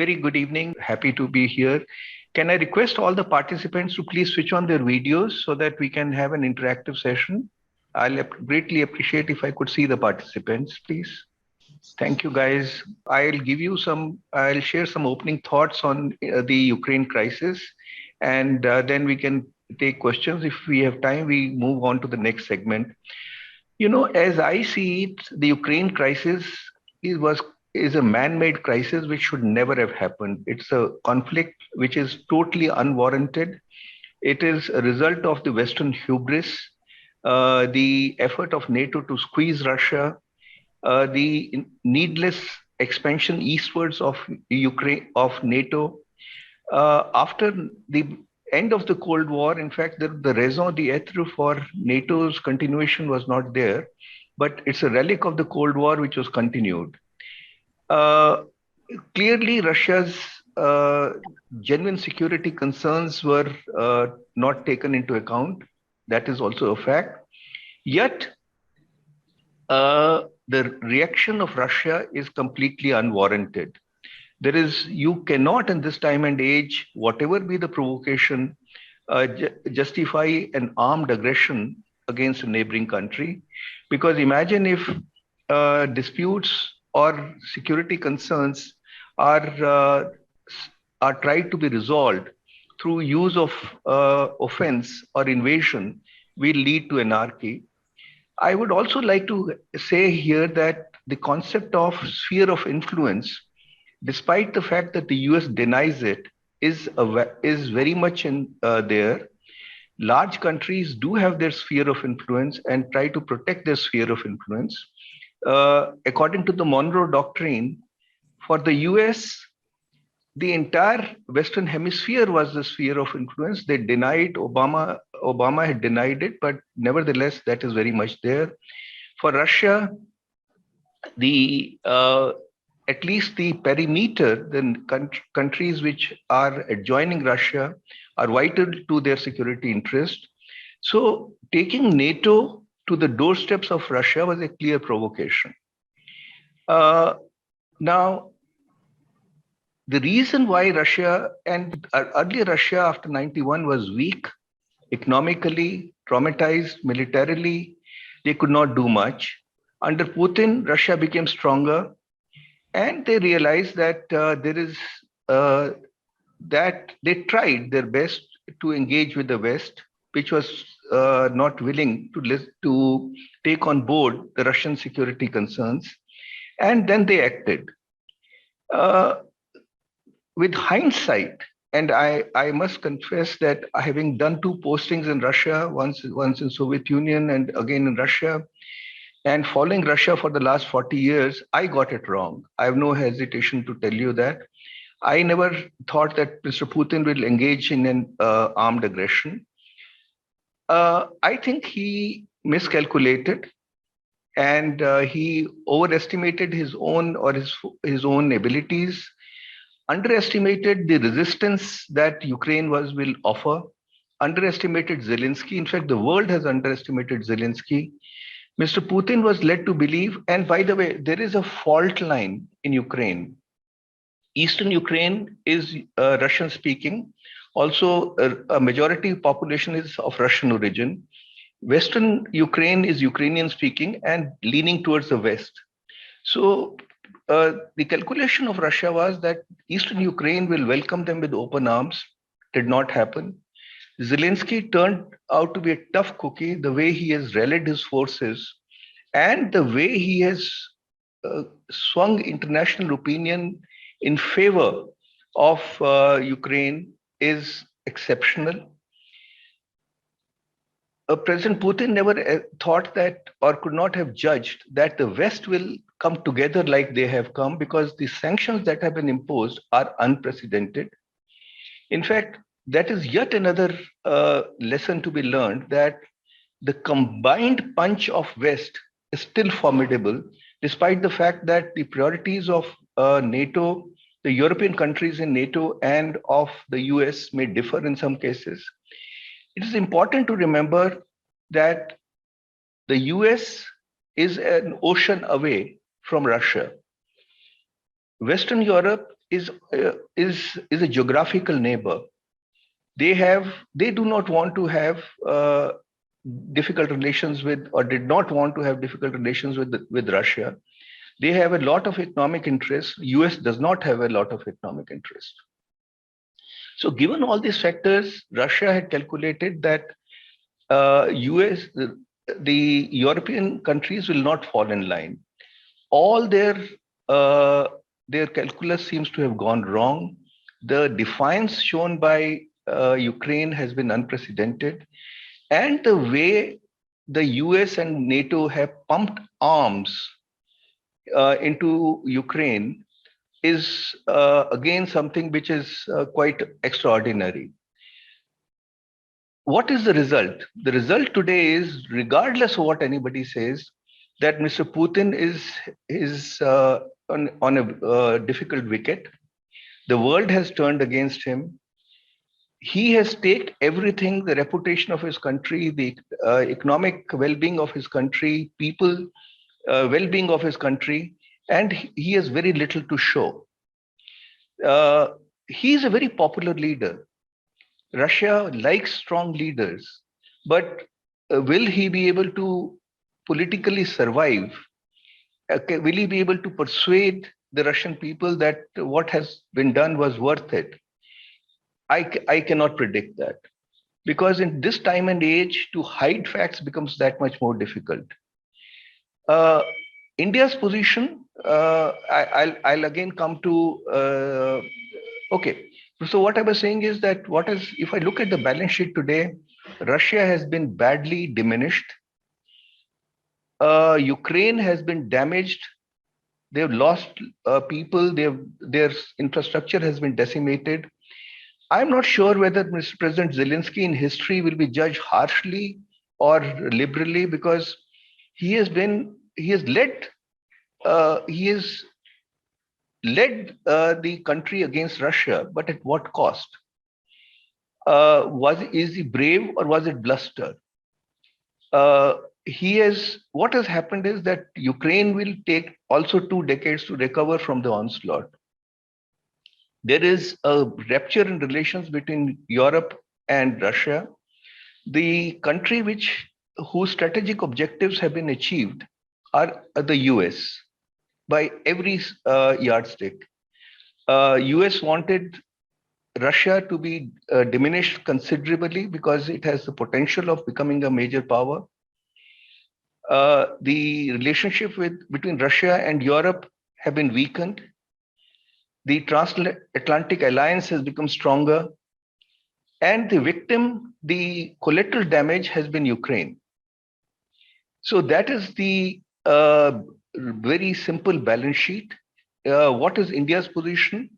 very good evening. Happy to be here. Can I request all the participants to please switch on their videos so that we can have an interactive session? Greatly appreciate if I could see the participants, please. Thank you, guys. I'll share some opening thoughts on the Ukraine crisis, and then we can take questions. If we have time, we move on to the next segment. As I see it, the Ukraine crisis is, was is a man-made crisis which should never have happened. It's a conflict which is totally unwarranted. It is a result of the Western hubris, the effort of NATO to squeeze Russia, the needless expansion eastwards of Ukraine of NATO. After the end of the Cold War, in fact, the raison d'etre for NATO's continuation was not there, but it's a relic of the Cold War which was continued. Uh, Clearly, Russia's genuine security concerns were not taken into account. That is also a fact. Yet, the reaction of Russia is completely unwarranted. You cannot in this time and age, whatever be the provocation, justify an armed aggression against a neighboring country. Because imagine if disputes or security concerns are uh, are tried to be resolved through use of offense or invasion, will lead to anarchy. I would also like to say here that the concept of sphere of influence, despite the fact that the US denies it, is very much in there. Large countries do have their sphere of influence and try to protect their sphere of influence. According to the Monroe Doctrine, for the US, the entire Western Hemisphere was the sphere of influence. They denied Obama had denied it, but nevertheless, that is very much there. For Russia, the at least the perimeter, the countries which are adjoining Russia are vital to their security interest. So taking NATO to the doorsteps of Russia was a clear provocation. Now, the reason why Russia and earlier Russia after 91 was weak, economically, traumatized, militarily, they could not do much. Under Putin, Russia became stronger, and they realized that that they tried their best to engage with the West, which was not willing to take on board the Russian security concerns, and then they acted. Uh, with hindsight, and I must confess that having done two postings in Russia, once in Soviet Union and again in Russia, and following Russia for the last 40 years, I got it wrong. I have no hesitation to tell you that. I never thought that Mr. Putin will engage in an armed aggression. I think he miscalculated and he overestimated his own abilities, underestimated the resistance that Ukraine will offer, underestimated Zelensky. In fact, the world has underestimated Zelensky. Mr. Putin was led to believe, and by the way, there is a fault line in Ukraine. Eastern Ukraine is Russian speaking. Also, a majority population is of Russian origin. Western Ukraine is Ukrainian speaking and leaning towards the West. So the calculation of Russia was that Eastern Ukraine will welcome them with open arms. Did not happen. Zelensky turned out to be a tough cookie, the way he has rallied his forces and the way he has swung international opinion in favor of Ukraine is exceptional. President Putin never thought that or could not have judged that the West will come together like they have come, because the sanctions that have been imposed are unprecedented. In fact, that is yet another lesson to be learned, that the combined punch of West is still formidable, despite the fact that the priorities of NATO, the European countries in NATO, and of the US may differ in some cases. It is important to remember that the US is an ocean away from Russia. Western Europe is a geographical neighbor. They do not want to have difficult relations with, or did not want to have difficult relations with Russia. They have a lot of economic interest. US does not have a lot of economic interest. So given all these factors, Russia had calculated that US, the European countries will not fall in line. All uh, their calculus seems to have gone wrong. The defiance shown by Ukraine has been unprecedented, and the way the US and NATO have pumped arms into Ukraine is again something which is quite extraordinary. What is the result? The result today is, regardless of what anybody says, that Mr. Putin is on a difficult wicket. The world has turned against him. He has staked everything: the reputation of his country, the economic well-being of his country, people well-being of his country, and he has very little to show. He is a very popular leader. Russia likes strong leaders, but will he be able to politically survive? Will he be able to persuade the Russian people that what has been done was worth it? I cannot predict that, because in this time and age, to hide facts becomes that much more difficult. Uh, India's position, I'll again come to, okay. So what I was saying is that if I look at the balance sheet today, Russia has been badly diminished. Ukraine has been damaged. They've lost people. Their infrastructure has been decimated. I'm not sure whether Mr. President Zelensky in history will be judged harshly or liberally, because he has led the country against Russia, but at what cost? Is he brave or was it bluster? What has happened is that Ukraine will take also 2 decades to recover from the onslaught. There is a rupture in relations between Europe and Russia. The country whose strategic objectives have been achieved are the US by every yardstick. US wanted Russia to be diminished considerably because it has the potential of becoming a major power. The relationship between Russia and Europe have been weakened. The transatlantic alliance has become stronger, and the collateral damage has been Ukraine. So that is the very simple balance sheet. What is India's position?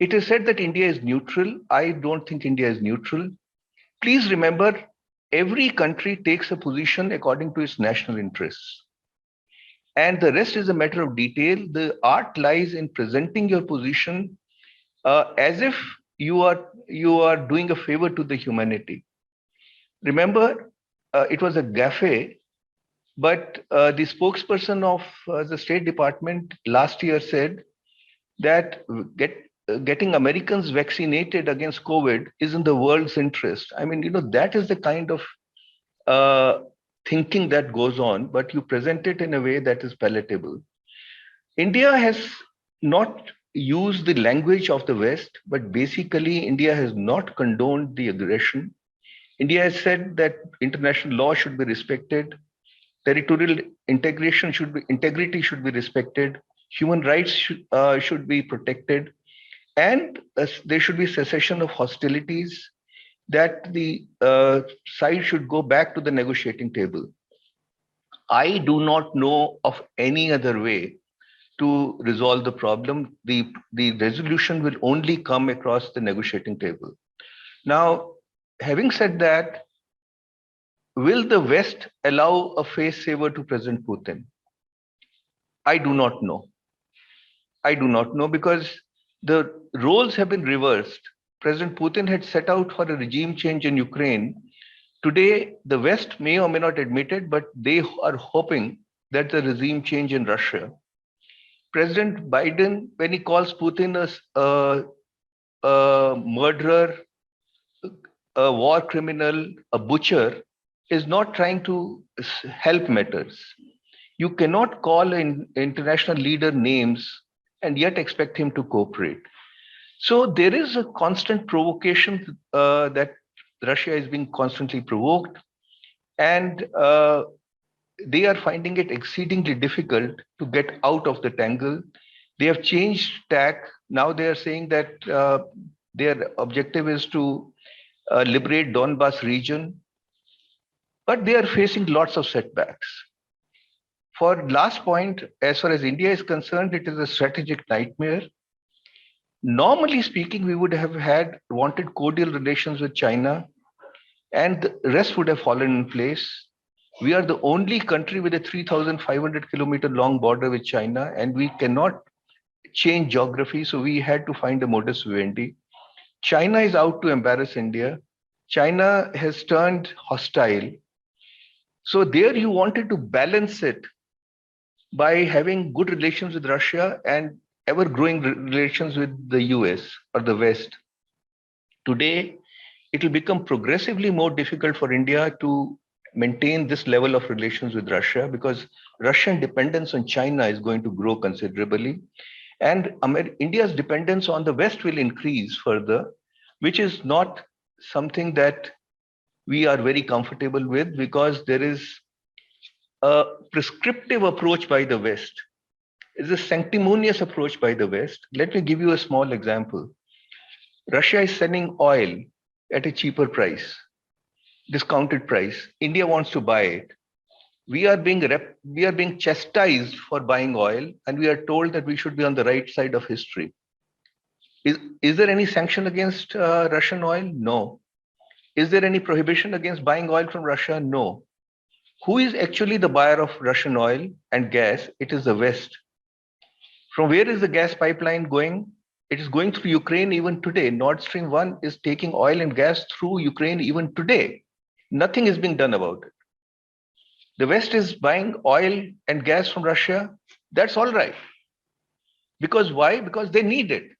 It is said that India is neutral. I don't think India is neutral. Please remember, every country takes a position according to its national interests, and the rest is a matter of detail. The art lies in presenting your position as if you are doing a favor to the humanity. Remember, it was a gaffe, but the spokesperson of the State Department last year said that getting Americans vaccinated against COVID is in the world's interest. I mean, that is the kind of thinking that goes on, but you present it in a way that is palatable. India has not used the language of the West, but basically, India has not condoned the aggression. India has said that international law should be respected, territorial integrity should be respected, human rights should be protected, and there should be cessation of hostilities, that the side should go back to the negotiating table. I do not know of any other way to resolve the problem. The resolution will only come across the negotiating table. Now, having said that, will the West allow a face saver to President Putin? I do not know. I do not know, because the roles have been reversed. President Putin had set out for a regime change in Ukraine. Today, the West may or may not admit it, but they are hoping that the regime change in Russia. President Biden, when he calls Putin a murderer, a war criminal, a butcher, is not trying to help matters. You cannot call an international leader names and yet expect him to cooperate. So there is a constant provocation that Russia is being constantly provoked, and they are finding it exceedingly difficult to get out of the tangle. They have changed tack. Now they are saying that their objective is to liberate Donbas region, but they are facing lots of setbacks. For last point, as far as India is concerned, it is a strategic nightmare. Normally speaking, we would have wanted cordial relations with China, and the rest would have fallen in place. We are the only country with a 3,500 kilometer long border with China, and we cannot change geography, so we had to find a modus vivendi. China is out to embarrass India. China has turned hostile. So there you wanted to balance it by having good relations with Russia and ever growing relations with the US or the West. Today, it will become progressively more difficult for India to maintain this level of relations with Russia because Russian dependence on China is going to grow considerably. And India's dependence on the West will increase further, which is not something that we are very comfortable with because there is a prescriptive approach by the West. It's a sanctimonious approach by the West. Let me give you a small example. Russia is selling oil at a cheaper price, discounted price. India wants to buy it. We are being chastised for buying oil, and we are told that we should be on the right side of history. Is there any sanction against Russian oil? No. Is there any prohibition against buying oil from Russia? No. Who is actually the buyer of Russian oil and gas? It is the West. From where is the gas pipeline going? It is going through Ukraine even today. Nord Stream 1 is taking oil and gas through Ukraine even today. Nothing is being done about it. The West is buying oil and gas from Russia. That's all right. Because why? Because they need it.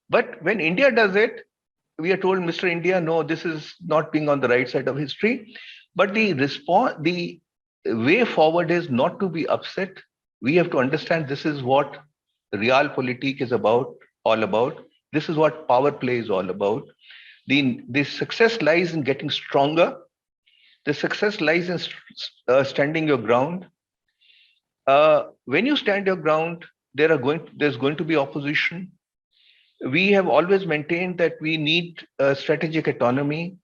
But when India does it, we are told, Mr. India, no, this is not being on the right side of history. But the way forward is not to be upset. We have to understand this is what realpolitik is all about. This is what power play is all about. The success lies in getting stronger. The success lies in standing your ground. When you stand your ground, there's going to be opposition. We have always maintained that we need strategic autonomy.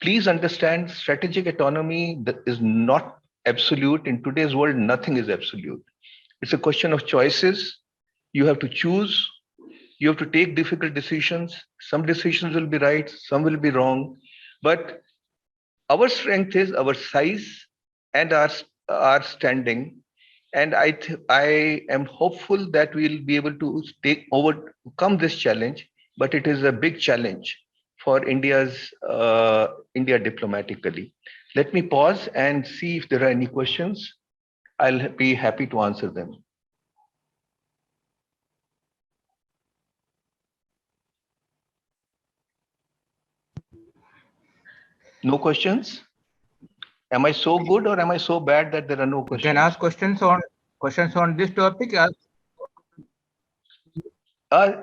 Please understand, strategic autonomy is not absolute. In today's world, nothing is absolute. It's a question of choices. You have to choose. You have to take difficult decisions. Some decisions will be right, some will be wrong. But our strength is our size and our standing. And I am hopeful that we'll be able to overcome this challenge, but it is a big challenge for India diplomatically. Let me pause and see if there are any questions. I'll be happy to answer them. No questions? Am I so good or am I so bad that there are no questions? You can ask questions on this topic.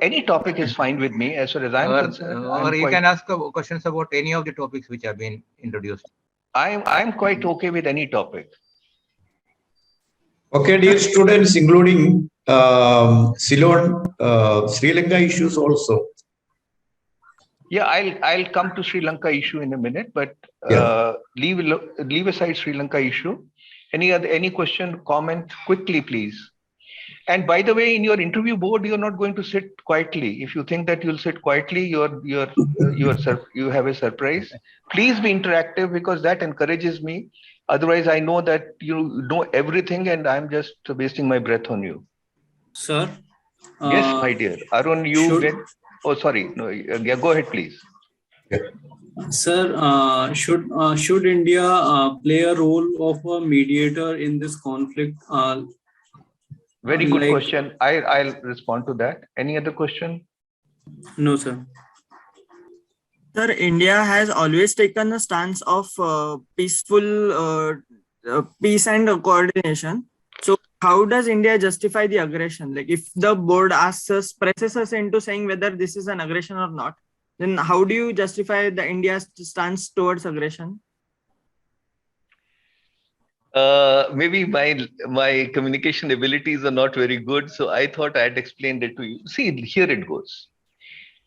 Any topic is fine with me as far as I'm concerned. Or you can ask questions about any of the topics which have been introduced. I'm quite okay with any topic. Okay, dear students, including Ceylon, Sri Lanka issues also. Yeah, I'll come to Sri Lanka issue in a minute, but leave aside Sri Lanka issue. Any question, comment quickly, please. And by the way, in your interview board, you're not going to sit quietly. If you think that you'll sit quietly, you have a surprise. Please be interactive because that encourages me. Otherwise, I know that you know everything, and I'm just wasting my breath on you. Sir. Yes, my dear. Arun, you read. Oh, sorry. No, yeah, go ahead, please. Sir, should India play a role of a mediator in this conflict? Very good Like- question. I'll respond to that. Any other question? No, sir. Sir, India has always taken a stance of peaceful peace and coordination. So, how does India justify the aggression? Like, if the board asks us, presses us into saying whether this is an aggression or not, then how do you justify the India's stance towards aggression? Maybe my communication abilities are not very good, so I thought I had explained it to you. See, here it goes.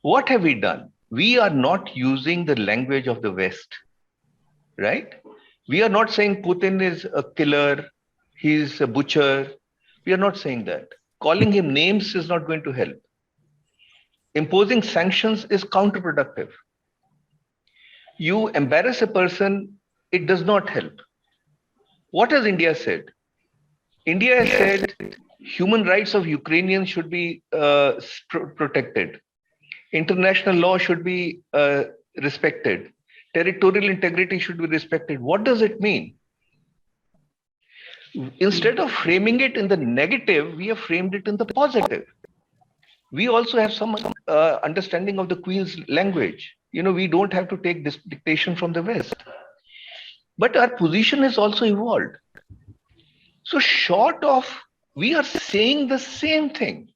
What have we done? We are not using the language of the West, right? We are not saying Putin is a killer, he's a butcher. We are not saying that. Calling him names is not going to help. Imposing sanctions is counterproductive. You embarrass a person, it does not help. What has India said? India has said human rights of Ukrainians should be protected. International law should be respected. Territorial integrity should be respected. What does it mean? Instead of framing it in the negative, we have framed it in the positive. We also have some understanding of the Queen's language. You know, we don't have to take this dictation from the West. But our position has also evolved. So short of, we are saying the same thing.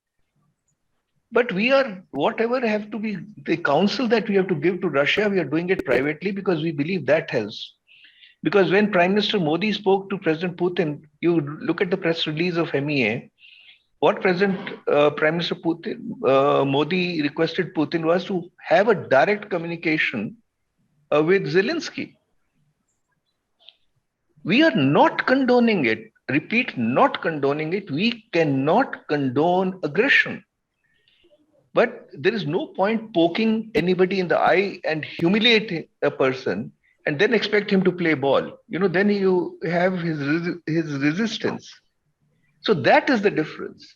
But we are, whatever have to be the counsel that we have to give to Russia, we are doing it privately because we believe that helps. Because when Prime Minister Modi spoke to President Putin, you look at the press release of MEA, what Prime Minister Modi requested Putin was to have a direct communication with Zelensky. We are not condoning it. Repeat, not condoning it. We cannot condone aggression. But there is no point poking anybody in the eye and humiliating a person and then expect him to play ball. You know, then you have his resistance. So that is the difference.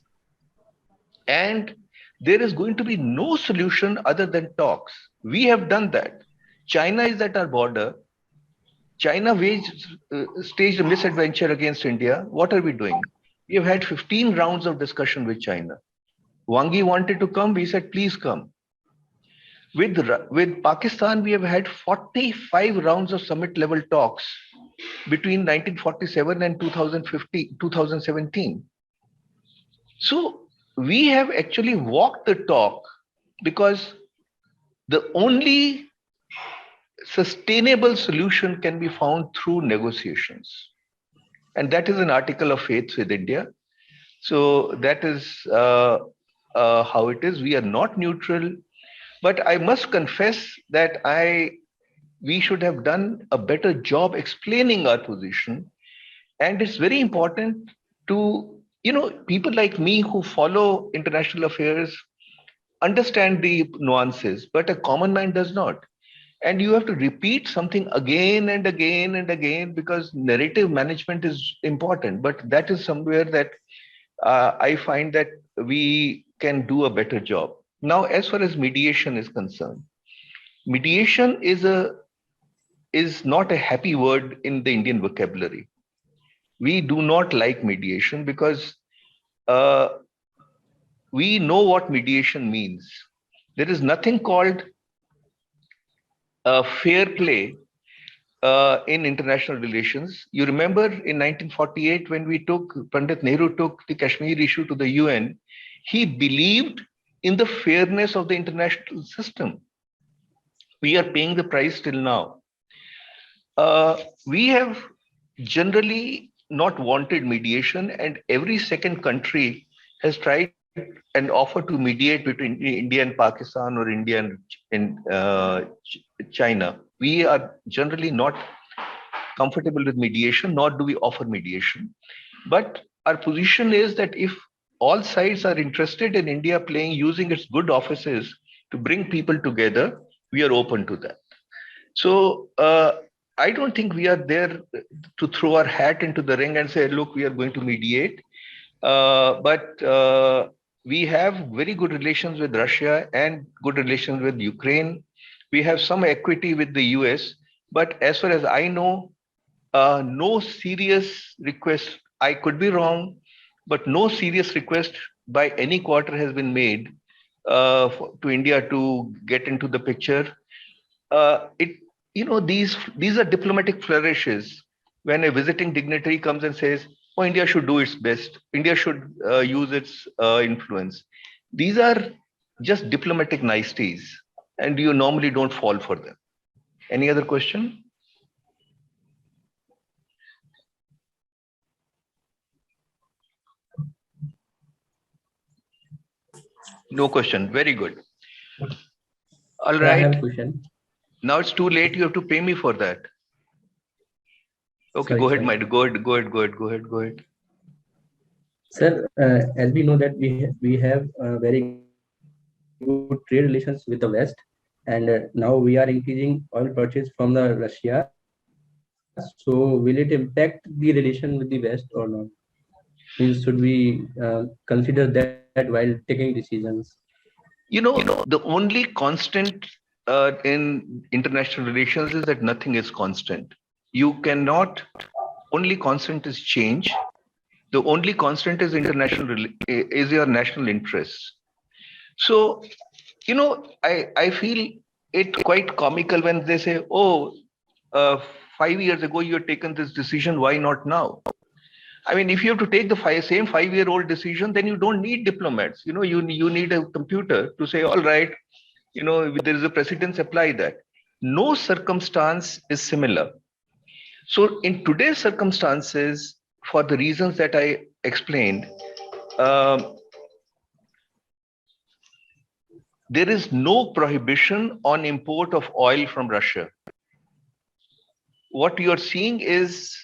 And there is going to be no solution other than talks. We have done that. China is at our border. China staged a misadventure against India. What are we doing? We have had 15 rounds of discussion with China. Wang Yi wanted to come. We said, please come. With Pakistan, we have had 45 rounds of summit level talks between 1947 and 2017. So we have actually walked the talk because the only sustainable solution can be found through negotiations. And that is an article of faith with India. So that is how it is. We are not neutral, but I must confess that we should have done a better job explaining our position. And it's very important to, you know, people like me who follow international affairs understand the nuances, but a common man does not. And you have to repeat something again and again and again because narrative management is important. But that is somewhere that I find that we can do a better job. Now, as far as mediation is concerned, mediation is not a happy word in the Indian vocabulary. We do not like mediation because we know what mediation means. There is nothing called fair play in international relations. You remember in 1948 when Pandit Nehru took the Kashmir issue to the UN, he believed in the fairness of the international system. We are paying the price till now. We have generally not wanted mediation, and every second country has tried and offered to mediate between India and Pakistan or India and China. We are generally not comfortable with mediation, nor do we offer mediation. But our position is that if all sides are interested in India using its good offices to bring people together, we are open to that. So I don't think we are there to throw our hat into the ring and say, look, we are going to mediate. But we have very good relations with Russia and good relations with Ukraine. We have some equity with the US. But as far as I know, no serious request. I could be wrong. but no serious request by any quarter has been made to India to get into the picture. These are diplomatic flourishes when a visiting dignitary comes and says, "Oh, India should do its best. India should use its influence." These are just diplomatic niceties, and you normally don't fall for them. Any other question? No question. Very good. All I have a right. question. Now it's too late. You have to pay me for that. Okay, Sorry, go ahead, sir. Mike. Go ahead. Sir, as we know that we have very good trade relations with the West, and now we are increasing oil purchase from the Russia. So will it impact the relation with the West or not? Means should we consider that while taking decisions? The only constant in international relations is that nothing is constant. You cannot, only constant is change. The only constant is is your national interests. So, I feel it quite comical when they say, "Oh, 5 years ago you had taken this decision. Why not now?" I mean, if you have to take the same 5-year-old decision, then you don't need diplomats. You need a computer to say, "All right, there is a precedence, apply that." No circumstance is similar. So, in today's circumstances, for the reasons that I explained, um, there is no prohibition on import of oil from Russia. What you are seeing is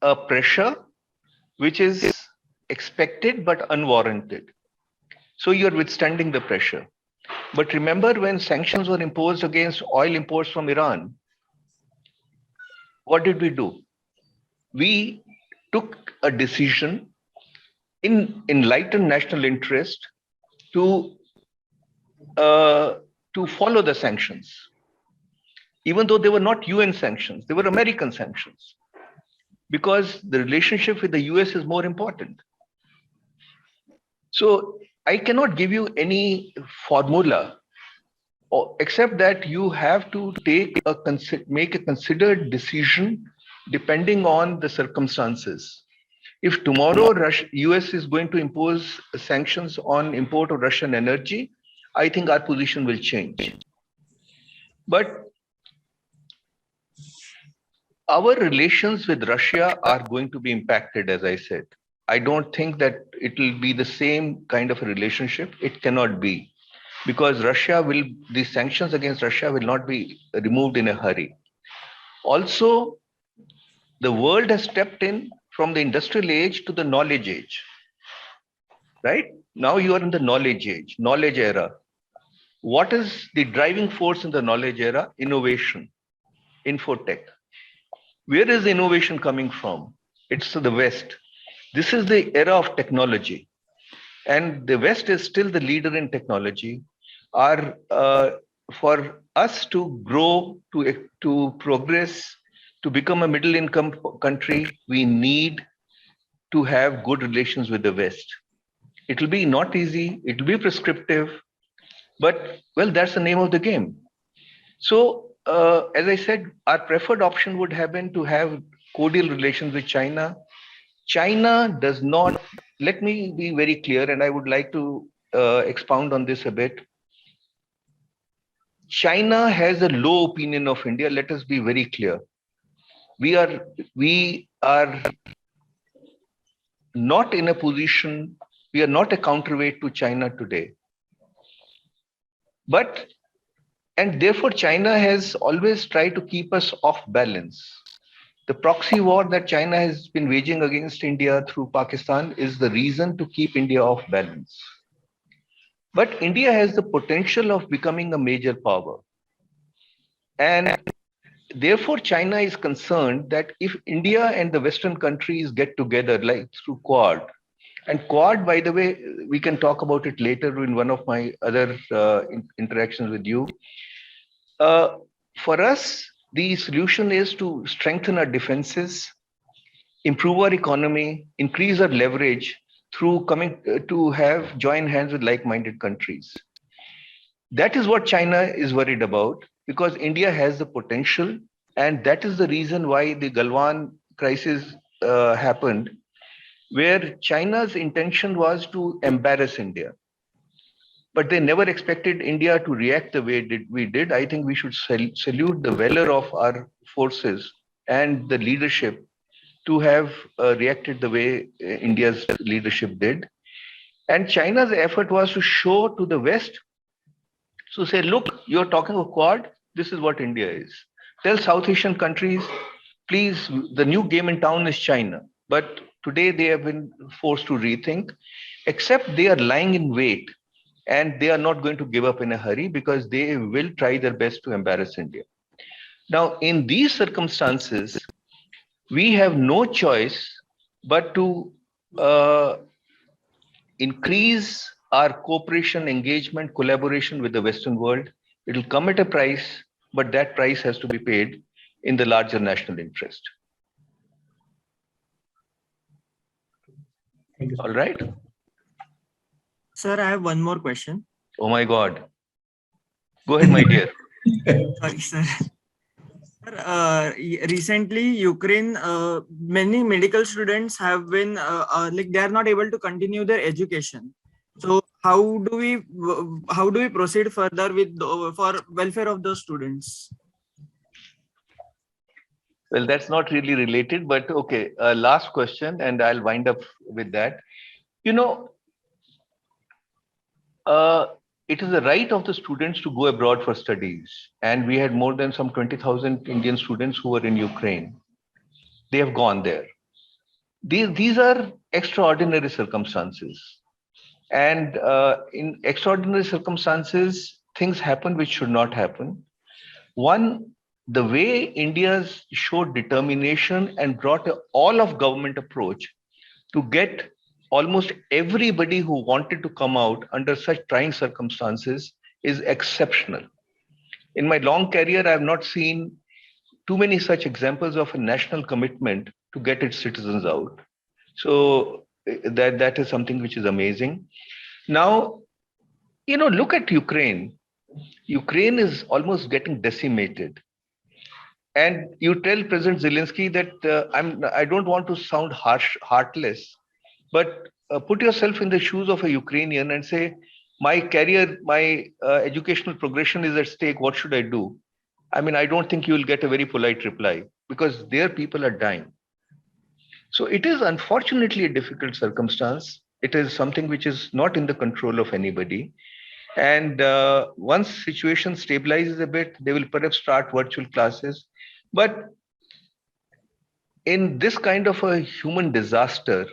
a pressure which is expected but unwarranted. So you're withstanding the pressure. But remember, when sanctions were imposed against oil imports from Iran, what did we do? We took a decision in enlightened national interest to follow the sanctions, even though they were not UN sanctions, they were American sanctions, because the relationship with the US is more important. So I cannot give you any formula, except that you have to make a considered decision depending on the circumstances. If tomorrow US is going to impose sanctions on import of Russian energy, I think our position will change. But our relations with Russia are going to be impacted, as I said. I don't think that it will be the same kind of a relationship. It cannot be, because the sanctions against Russia will not be removed in a hurry. Also, the world has stepped in from the industrial age to the knowledge age, right? Now you are in the knowledge age, knowledge era. What is the driving force in the knowledge era? Innovation, infotech. Where is the innovation coming from? It's the West. This is the era of technology. And the West is still the leader in technology. For us to grow, to progress, to become a middle income country, we need to have good relations with the West. It will be not easy, it will be prescriptive, but well, that's the name of the game. So, as I said, our preferred option would have been to have cordial relations with China. China does not, let me be very clear, and I would like to expound on this a bit. China has a low opinion of India. Let us be very clear. We are not in a position, we are not a counterweight to China today. And therefore, China has always tried to keep us off balance. The proxy war that China has been waging against India through Pakistan is the reason to keep India off balance. But India has the potential of becoming a major power. And therefore, China is concerned that if India and the Western countries get together, like through Quad, and Quad, by the way, we can talk about it later in one of my other interactions with you. For us, the solution is to strengthen our defenses, improve our economy, increase our leverage through coming to have join hands with like-minded countries. That is what China is worried about because India has the potential, and that is the reason why the Galwan crisis happened, where China's intention was to embarrass India. But they never expected India to react the way we did. I think we should salute the valor of our forces and the leadership to have reacted the way India's leadership did. And China's effort was to show to the West, to say, look, you're talking of Quad, this is what India is. Tell South Asian countries, please, the new game in town is China. But today they have been forced to rethink, except they are lying in wait and they are not going to give up in a hurry because they will try their best to embarrass India. Now, in these circumstances, we have no choice but to increase our cooperation, engagement, collaboration with the Western world. It will come at a price, but that price has to be paid in the larger national interest. Thank you, sir. All right. Sir, I have one more question. Oh my God. Go ahead, my dear. Sorry, sir. Sir, recently, Ukraine, many medical students have been like they are not able to continue their education. So how do we proceed further with for welfare of those students? Well, that's not really related, but okay. Last question, and I'll wind up with that. You know, it is the right of the students to go abroad for studies. And we had more than some 20,000 Indian students who were in Ukraine. They have gone there. These are extraordinary circumstances. And in extraordinary circumstances, things happen which should not happen. One, the way India showed determination and brought an all of government approach to get almost everybody who wanted to come out under such trying circumstances is exceptional. In my long career, I have not seen too many such examples of a national commitment to get its citizens out. So that is something which is amazing. Now, look at Ukraine. Ukraine is almost getting decimated. And you tell President Zelensky that I don't want to sound harsh, heartless, but put yourself in the shoes of a Ukrainian and say, my career, my educational progression is at stake. What should I do? I mean, I don't think you will get a very polite reply because their people are dying. So it is unfortunately a difficult circumstance. It is something which is not in the control of anybody. And once situation stabilizes a bit, they will perhaps start virtual classes. But in this kind of a human disaster,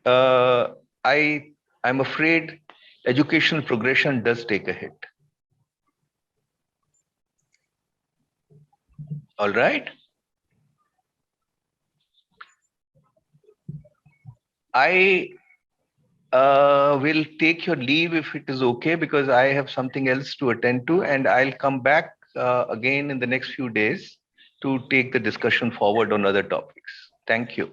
I'm afraid educational progression does take a hit. All right. I will take your leave if it is okay, because I have something else to attend to, and I'll come back again in the next few days to take the discussion forward on other topics. Thank you.